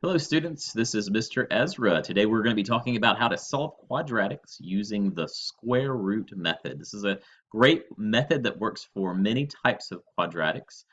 Hello students, this is Mr. Ezra. Today we're going to be talking about how to solve quadratics using the square root method. This is a great method that works for many types of quadratics.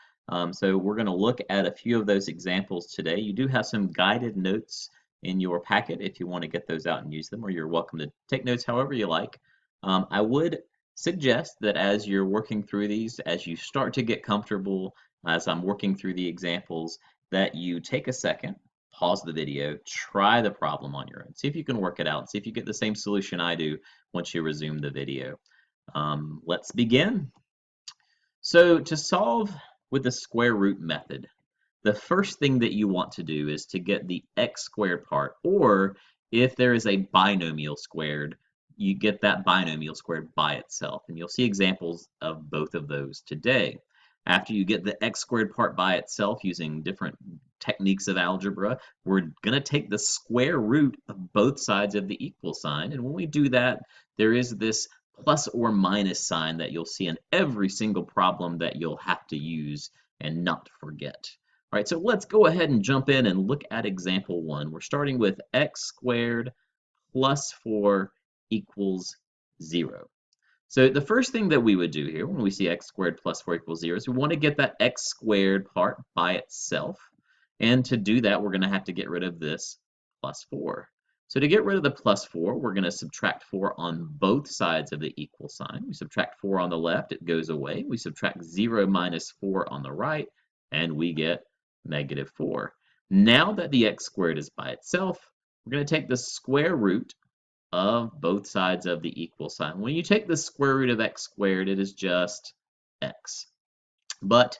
So we're going to look at a few of those examples today. You do have some guided notes in your packet if you want to get those out and use them, or you're welcome to take notes however you like. I would suggest that as you're working through these, as you start to get comfortable, as I'm working through the examples, that you take a second, pause the video, try the problem on your own. See if you can work it out. See if you get the same solution I do once you resume the video. Let's begin. So to solve with the square root method, the first thing that you want to do is to get the x squared part, or if there is a binomial squared, you get that binomial squared by itself. And you'll see examples of both of those today. After you get the x squared part by itself using different techniques of algebra, we're going to take the square root of both sides of the equal sign. And when we do that, there is this plus or minus sign that you'll see in every single problem that you'll have to use and not forget. All right, so let's go ahead and jump in and look at example 1. We're starting with x squared plus 4 equals 0. So the first thing that we would do here when we see x squared plus 4 equals 0 is we want to get that x squared part by itself. And to do that, we're going to have to get rid of this plus 4. So to get rid of the plus 4, we're going to subtract 4 on both sides of the equal sign. We subtract 4 on the left, it goes away. We subtract 0 minus 4 on the right, and we get negative 4. Now that the x squared is by itself, we're going to take the square root of both sides of the equal sign. When you take the square root of x squared, it is just x. But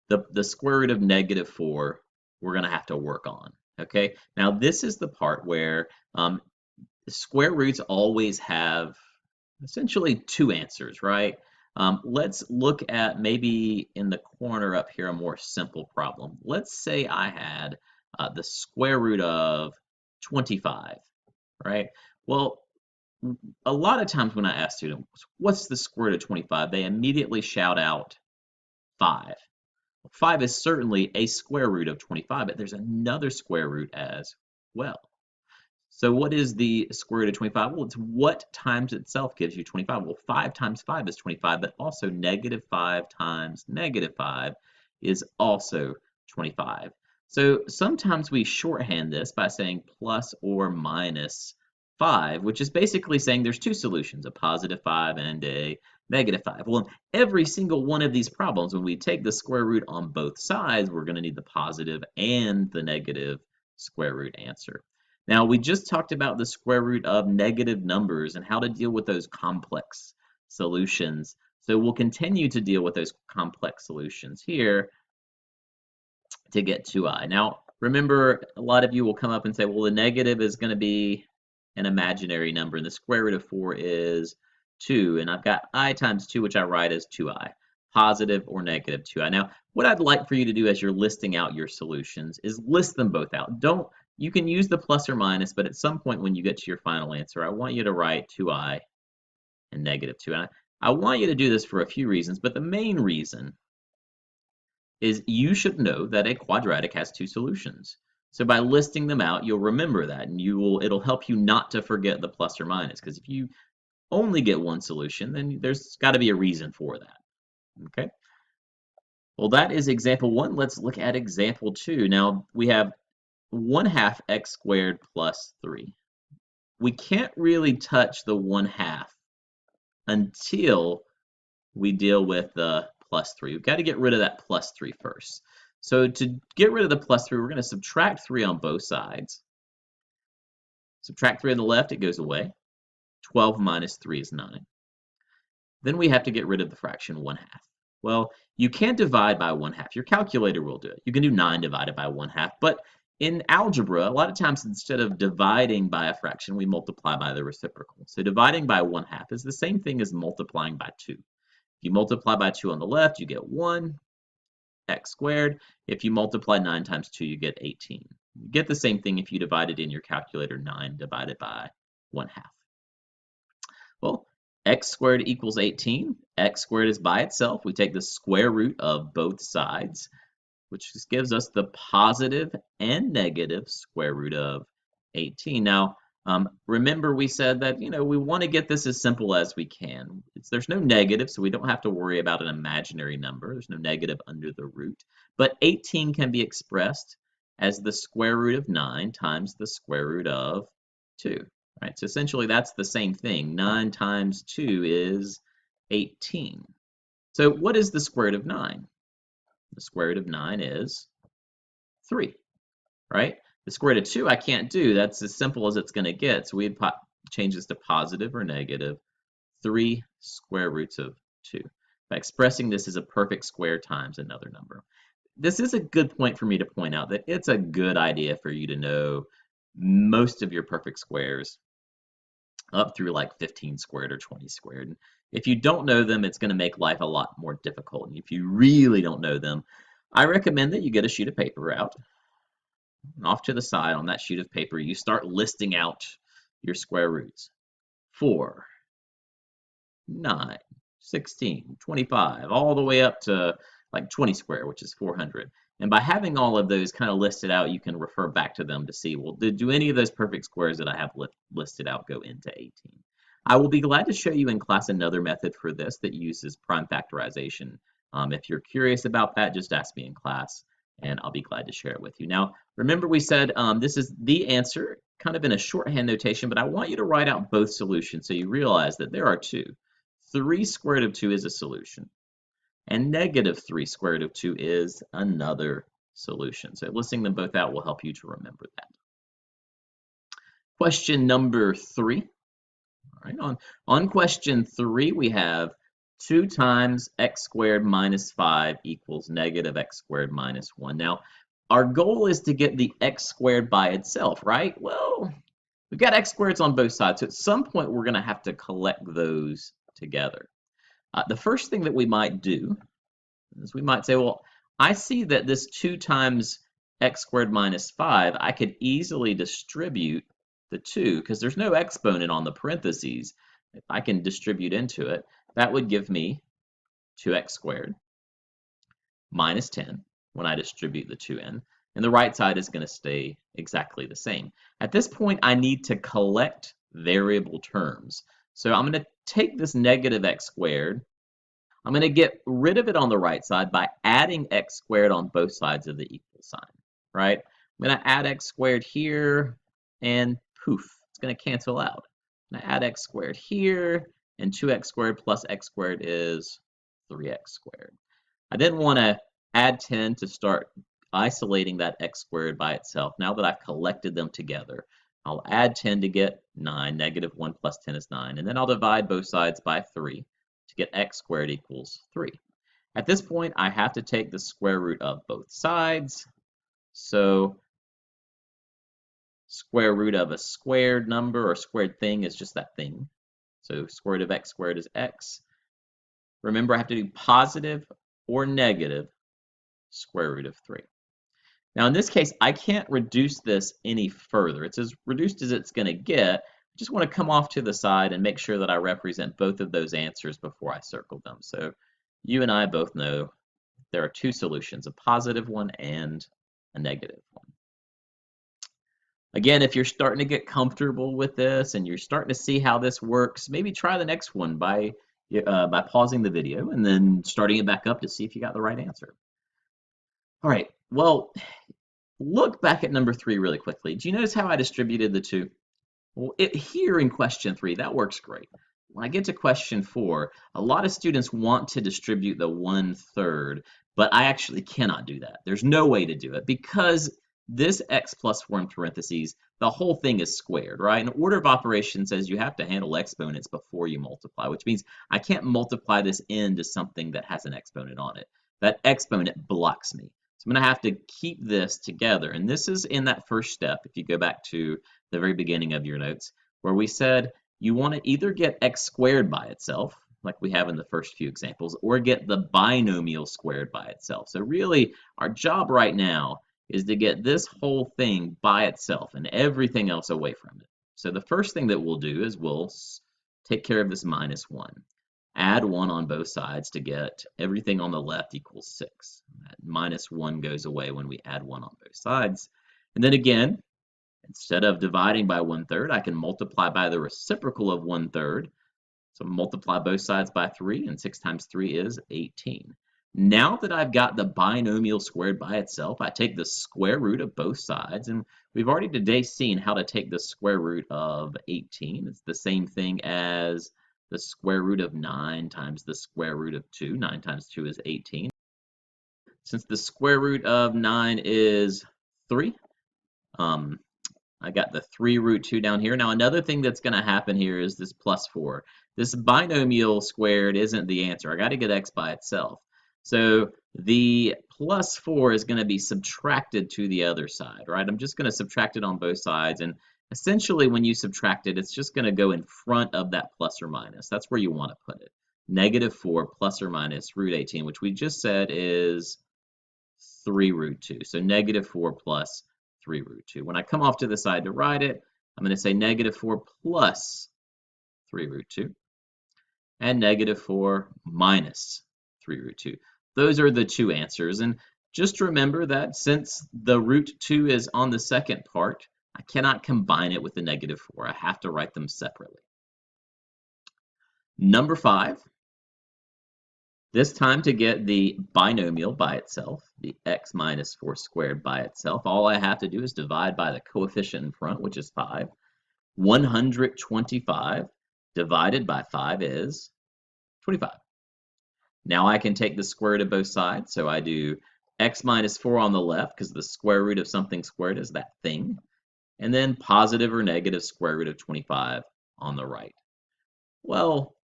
the square root of negative 4, we're going to have to work on. Okay, now this is the part where square roots always have essentially two answers, right? Let's look at maybe in the corner up here a more simple problem. Let's say I had the square root of 25, right? Well, a lot of times when I ask students, what's the square root of 25? They immediately shout out 5. 5 is certainly a square root of 25, but there's another square root as well. So what is the square root of 25? Well, it's what times itself gives you 25. Well, 5 times 5 is 25, but also negative 5 times negative 5 is also 25. So sometimes we shorthand this by saying plus or minus 5, which is basically saying there's two solutions, a positive 5 and a negative 5. Well, in every single one of these problems, when we take the square root on both sides, we're going to need the positive and the negative square root answer. Now, we just talked about the square root of negative numbers and how to deal with those complex solutions. So we'll continue to deal with those complex solutions here to get 2i. Now, remember, a lot of you will come up and say, well, the negative is going to be an imaginary number, and the square root of 4 is 2, and I've got I times 2, which I write as 2i, positive or negative 2i. Now, what I'd like for you to do as you're listing out your solutions is list them both out. You can use the plus or minus, but at some point when you get to your final answer, I want you to write 2i and negative 2. And I want you to do this for a few reasons, but the main reason is you should know that a quadratic has two solutions. So by listing them out, you'll remember that, and it'll help you not to forget the plus or minus, because if you only get one solution, then there's got to be a reason for that. Okay? Well, that is example 1. Let's look at example 2. Now, we have 1/2 x squared plus 3. We can't really touch the 1/2 until we deal with the plus 3. We've got to get rid of that plus 3 first. So to get rid of the plus 3, we're going to subtract 3 on both sides. Subtract 3 on the left, it goes away. 12 minus 3 is 9. Then we have to get rid of the fraction 1/2. Well, you can't divide by 1/2. Your calculator will do it. You can do 9 divided by 1/2, but in algebra, a lot of times instead of dividing by a fraction, we multiply by the reciprocal. So dividing by 1/2 is the same thing as multiplying by 2. If you multiply by 2 on the left, you get 1 x squared. If you multiply 9 times 2, you get 18. You get the same thing if you divide it in your calculator, 9 divided by 1/2. Well, x squared equals 18. X squared is by itself. We take the square root of both sides. which just gives us the positive and negative square root of 18. Now, remember we said that, we want to get this as simple as we can. There's no negative, so we don't have to worry about an imaginary number. There's no negative under the root. But 18 can be expressed as the square root of 9 times the square root of 2. Right? So essentially that's the same thing. 9 times 2 is 18. So what is the square root of 9? The square root of 9 is 3, right? The square root of 2 I can't do. That's as simple as it's going to get. So we'd change this to positive or negative 3 square roots of 2 by expressing this as a perfect square times another number. This is a good point for me to point out that it's a good idea for you to know most of your perfect squares up through like 15 squared or 20 squared. And if you don't know them, it's going to make life a lot more difficult. And if you really don't know them, I recommend that you get a sheet of paper out. And off to the side on that sheet of paper, you start listing out your square roots. 4, 9, 16, 25, all the way up to like 20 square, which is 400. And by having all of those kind of listed out, you can refer back to them to see, well, do any of those perfect squares that I have listed out go into 18? I will be glad to show you in class another method for this that uses prime factorization. If you're curious about that, just ask me in class, and I'll be glad to share it with you. Now, remember we said this is the answer, kind of in a shorthand notation, but I want you to write out both solutions so you realize that there are two. 3 square root of 2 is a solution, and negative 3 square root of 2 is another solution. So listing them both out will help you to remember that. Question number 3. All right, on question 3, we have 2 times x squared minus 5 equals negative x squared minus 1. Now, our goal is to get the x squared by itself, right? Well, we've got x squareds on both sides, so at some point we're going to have to collect those together. The first thing that we might do is we might say, well, I see that this 2 times x squared minus 5, I could easily distribute the 2 because there's no exponent on the parentheses. If I can distribute into it, that would give me 2x squared minus 10 when I distribute the 2 in. And the right side is going to stay exactly the same. At this point, I need to collect variable terms. So I'm going to take this negative x squared. I'm going to get rid of it on the right side by adding x squared on both sides of the equal sign, right? I'm going to add x squared here, and poof, it's going to cancel out. I'm going to add x squared here, and 2x squared plus x squared is 3x squared. I then want to add 10 to start isolating that x squared by itself. Now that I've collected them together, I'll add 10 to get 9. Negative 1 plus 10 is 9. And then I'll divide both sides by 3 to get x squared equals 3. At this point, I have to take the square root of both sides. So square root of a squared number or squared thing is just that thing. So square root of x squared is x. Remember, I have to do positive or negative square root of 3. Now, in this case, I can't reduce this any further. It's as reduced as it's going to get. I just want to come off to the side and make sure that I represent both of those answers before I circle them. So you and I both know there are two solutions, a positive one and a negative one. Again, if you're starting to get comfortable with this and you're starting to see how this works, maybe try the next one by pausing the video and then starting it back up to see if you got the right answer. All right, well, look back at number 3 really quickly. Do you notice how I distributed the 2? Well, here in question 3, that works great. When I get to question 4, a lot of students want to distribute the 1/3, but I actually cannot do that. There's no way to do it because this x plus 4 in parentheses, the whole thing is squared, right? An order of operations says you have to handle exponents before you multiply, which means I can't multiply this into something that has an exponent on it. That exponent blocks me. So I'm going to have to keep this together. And this is in that first step, if you go back to the very beginning of your notes, where we said you want to either get x squared by itself, like we have in the first few examples, or get the binomial squared by itself. So really, our job right now is to get this whole thing by itself and everything else away from it. So the first thing that we'll do is we'll take care of this minus 1. add 1 on both sides to get everything on the left equals 6. That minus 1 goes away when we add 1 on both sides. And then again, instead of dividing by 1/3, I can multiply by the reciprocal of 1/3. So multiply both sides by 3, and 6 times 3 is 18. Now that I've got the binomial squared by itself, I take the square root of both sides, and we've already today seen how to take the square root of 18. It's the same thing as the square root of 9 times the square root of 2. 9 times 2 is 18. Since the square root of 9 is 3, um, I got the 3 root 2 down here. Now another thing that's going to happen here is this plus 4. This binomial squared isn't the answer. I got to get x by itself. So the plus 4 is going to be subtracted to the other side, right? I'm just going to subtract it on both sides. And essentially when you subtract it, it's just going to go in front of that plus or minus. That's where you want to put it. Negative 4 plus or minus root 18, which we just said is 3 root 2. So negative 4 plus 3 root 2. When I come off to the side to write it, I'm going to say negative 4 plus 3 root 2 and negative 4 minus 3 root 2. Those are the two answers. And just remember that since the root 2 is on the second part, I cannot combine it with the negative 4. I have to write them separately. Number 5. This time to get the binomial by itself, the x minus 4 squared by itself, all I have to do is divide by the coefficient in front, which is 5. 125 divided by 5 is 25. Now I can take the square root of both sides, so I do x minus 4 on the left, because the square root of something squared is that thing, and then positive or negative square root of 25 on the right. Well,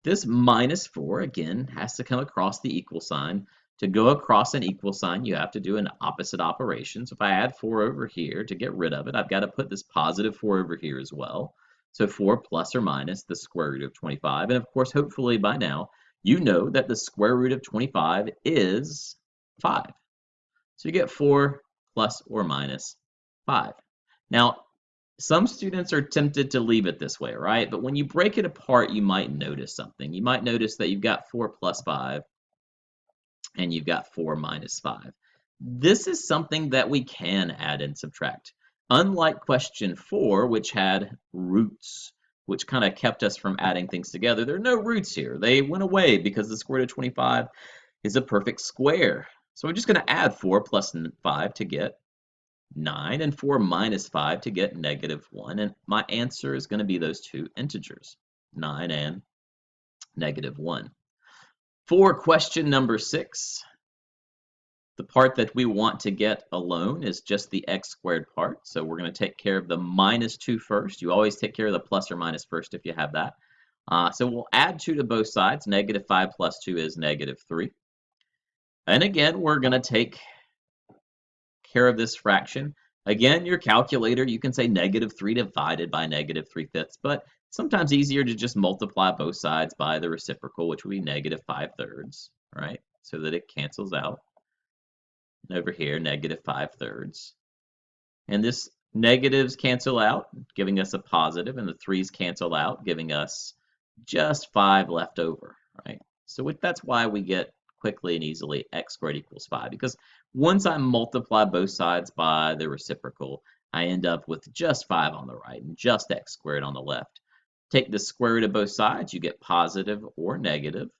this minus 4, again, has to come across the equal sign. To go across an equal sign, you have to do an opposite operation. So if I add 4 over here to get rid of it, I've got to put this positive 4 over here as well. So 4 plus or minus the square root of 25. And of course, hopefully by now, you know that the square root of 25 is 5. So you get 4 plus or minus 5. Now, some students are tempted to leave it this way, right? But when you break it apart, you might notice something. You might notice that you've got 4 plus 5 and you've got 4 minus 5. This is something that we can add and subtract. Unlike question 4, which had roots, which kind of kept us from adding things together, there are no roots here. They went away because the square root of 25 is a perfect square. So we're just going to add 4 plus 5 to get 9 and 4 minus 5 to get negative 1. And my answer is going to be those two integers, 9 and negative 1. For question number 6, the part that we want to get alone is just the x squared part. So we're going to take care of the minus 2 first. You always take care of the plus or minus first if you have that. So we'll add 2 to both sides. Negative 5 plus 2 is negative 3. And again, we're going to take care of this fraction. Again, your calculator, you can say negative 3 divided by negative 3/5, but sometimes easier to just multiply both sides by the reciprocal, which would be negative 5/3, right? So that it cancels out. And over here, negative 5/3. And this negatives cancel out, giving us a positive, and the 3's cancel out, giving us just 5 left over, right? So that's why we get quickly and easily x squared equals 5, because once I multiply both sides by the reciprocal, I end up with just 5 on the right and just x squared on the left. Take the square root of both sides, you get positive or negative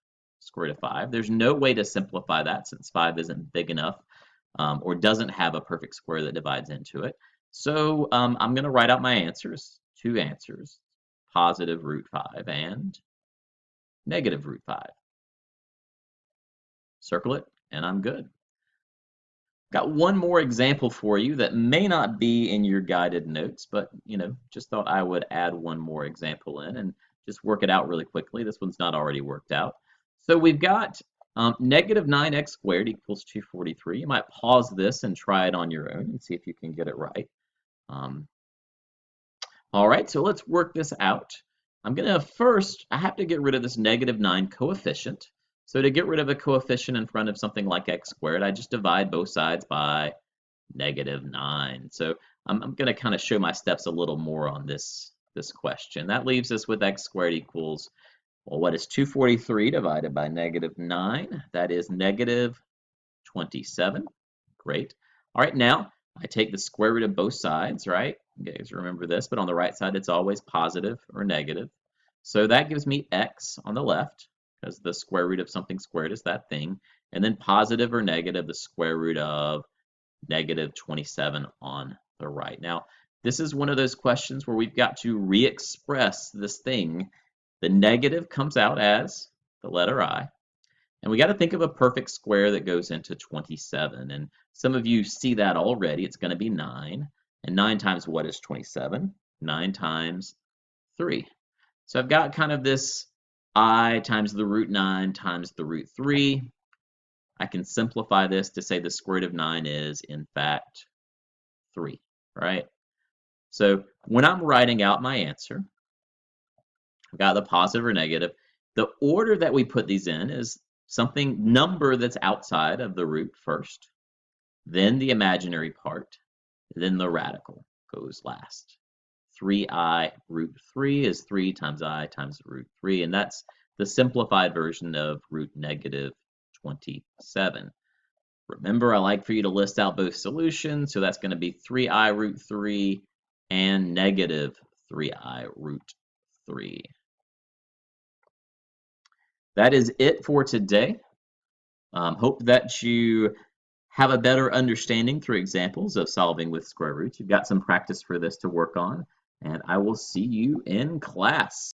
square root of 5. There's no way to simplify that since 5 isn't big enough or doesn't have a perfect square that divides into it. So I'm going to write out my answers, two answers, positive root 5 and negative root 5. Circle it, and I'm good. Got one more example for you that may not be in your guided notes, but just thought I would add one more example in and just work it out really quickly. This one's not already worked out. So we've got negative 9x squared equals 243. You might pause this and try it on your own and see if you can get it right. All right, so let's work this out. I'm going to first, I have to get rid of this negative 9 coefficient. So to get rid of a coefficient in front of something like x squared, I just divide both sides by negative 9. So I'm going to kind of show my steps a little more on this question. That leaves us with x squared equals Well, what is 243 divided by negative 9? That is negative 27. Great. All right, now I take the square root of both sides, right? You guys remember this, but on the right side, it's always positive or negative. So that gives me x on the left, because the square root of something squared is that thing, and then positive or negative, the square root of negative 27 on the right. Now, this is one of those questions where we've got to re-express this thing. The negative comes out as the letter I, and we got to think of a perfect square that goes into 27. And some of you see that already. It's going to be 9. And 9 times what is 27? 9 times 3. So I've got kind of this I times the root 9 times the root 3. I can simplify this to say the square root of 9 is, in fact, 3, right? So when I'm writing out my answer, I've got the positive or negative. The order that we put these in is something number that's outside of the root first, then the imaginary part, then the radical goes last. 3i root 3 is 3 times I times root 3, and that's the simplified version of root negative 27. Remember, I like for you to list out both solutions, so that's going to be 3i root 3 and negative 3i root 3. That is it for today. Hope that you have a better understanding through examples of solving with square roots. You've got some practice for this to work on, and I will see you in class.